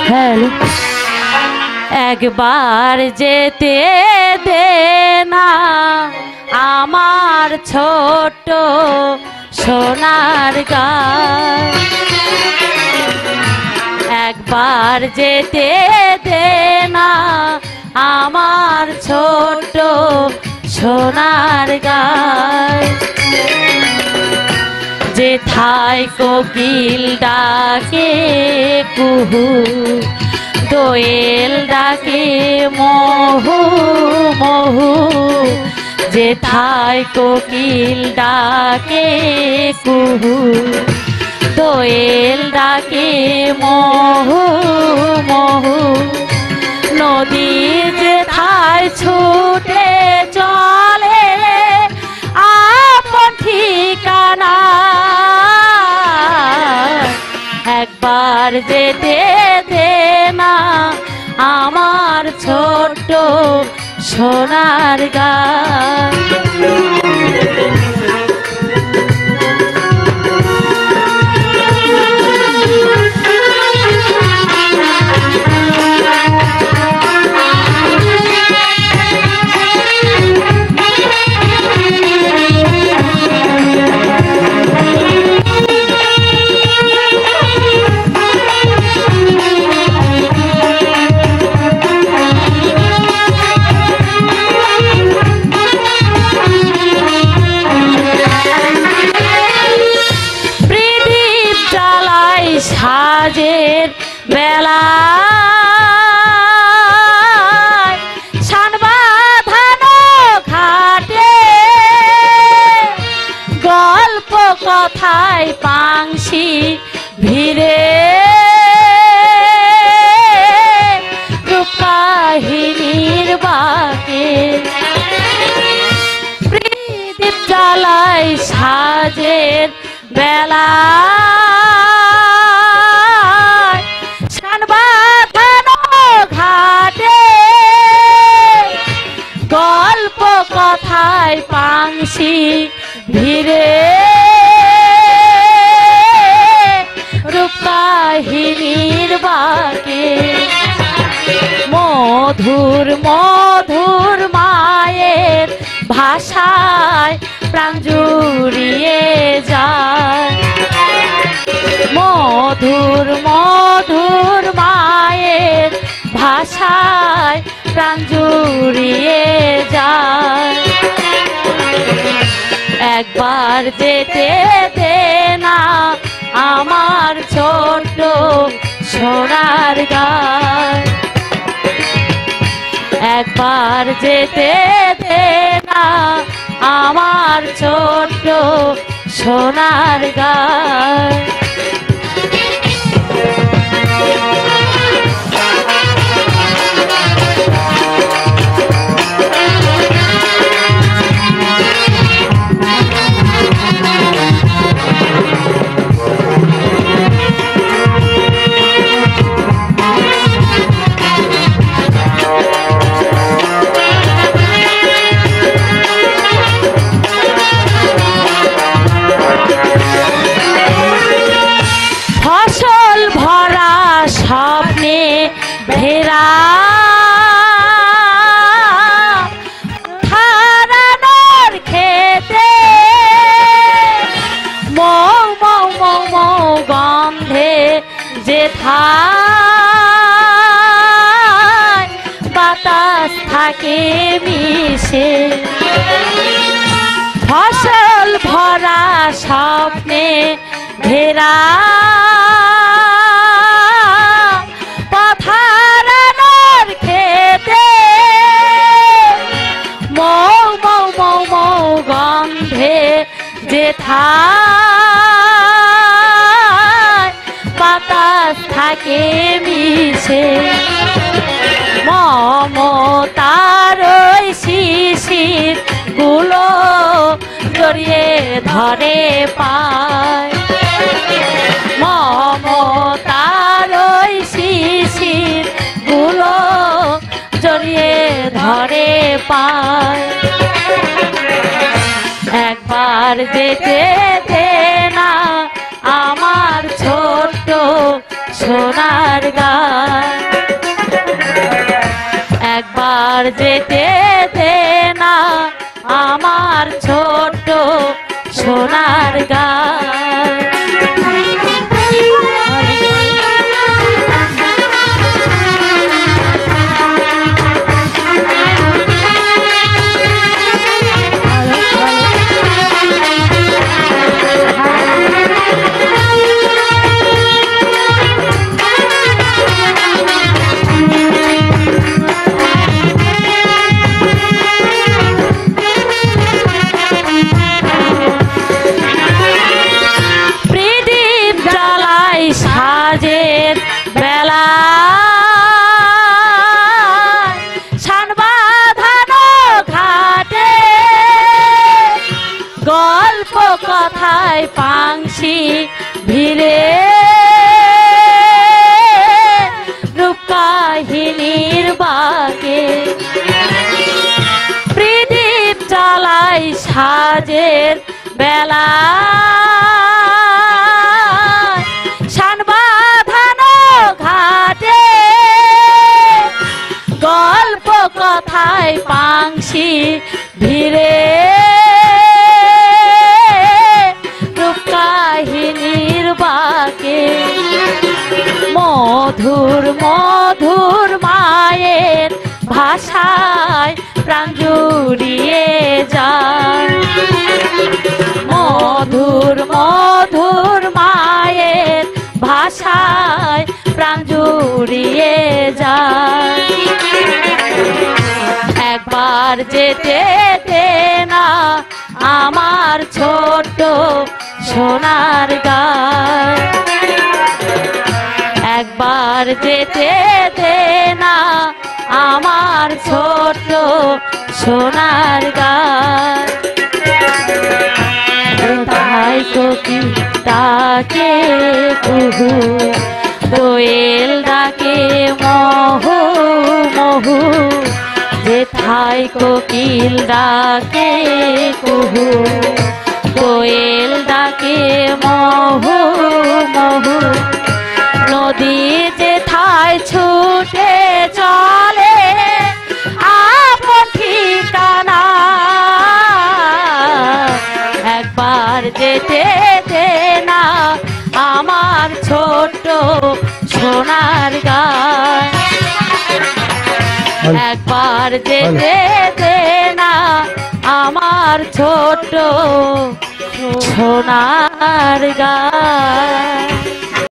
Hello একবার যেতে দে না আমার ছোট্ট সোনার গাঁ একবার যেতে দে না আমার ছোট্ট সোনার গাঁ যেথায় কোকিল ডাকে কুহু দোয়েল ডাকে মহু মহু যেথায় কোকিল ডাকে কুহু দোয়েল ডাকে মহু মহু নদী যেথায় ছুটে চলে আপন ঠিকানা একবার যেতে দে না আমার ছোট্ট সোনার গাঁ সাজের বেলা সানবাঁধানো ঘাটে গল্প কথায় পাংশি ভিড়ে রূপকাহিনীর বাকে প্রদীপ জ্বালায় সাজের বেলা গল্প কথায় পাংশি ভিড়ে রূপকাহিনীর বাকে মধুর মধুর মায়ের ভাষায় প্রাণ জুড়িয়ে যায় মধুর মধুর মায়ের ভাষায় প্রাণ জুড়িয়ে যায় একবার যেতে দে না আমার ছোট্ট সোনার গাঁ একবার যেতে দে না আমার ছোট্ট সোনার গাঁ স্বপ্নে ঘেরা হারানোর খেতে মৌ মৌ মৌ মৌ গন্ধে যেথায় বাতাস থাকে মিশে ফসল ভরা স্বপ্নে ঘেরা যেথায় বাতাস থাকে মিশে মমতার শিশির গুলো জড়িয়ে ধরে পায় মমতার শিশির গুলো জড়িয়ে ধরে পায় একবার যেতে দে না আমার ছোট্ট সোনার গান। একবার যেতে দে না আমার ছোট্ট সোনার গান। সাজের বেলা শান বাঁধানো ঘাটে গল্প কথায় পাংশি ভিড়ে রূপকাহিনীর বাকে প্রদীপ জ্বালাই সাজের বেলা গল্প কথায় পাংশি ভিড়ে রূপকাহিনীর বাকে মধুর মধুর মায়ের ভাষায় প্রাণ জুড়িয়ে যায়। মধুর মধুর মায়ের ভাষায় প্রাণ জুড়িয়ে যায়। একবার যেতে দে না আমার ছোট্ট সোনার গান। একবার যেতে দে না আমার ছোট্ট সোনার গান। কোথায় কোকিল ডাকে কুহু দোয়েল ডাকে মহু মহু যেথায় কোকিল ডাকে কুহু দোয়েল ডাকে মহু মহু নদী যেথায় ছুটে চলে আপন ঠিকানা। একবার যেতে দে না আমার ছোট্ট সোনার গান। একবার যেতে দে না আমার ছোট্ট সোনার গান।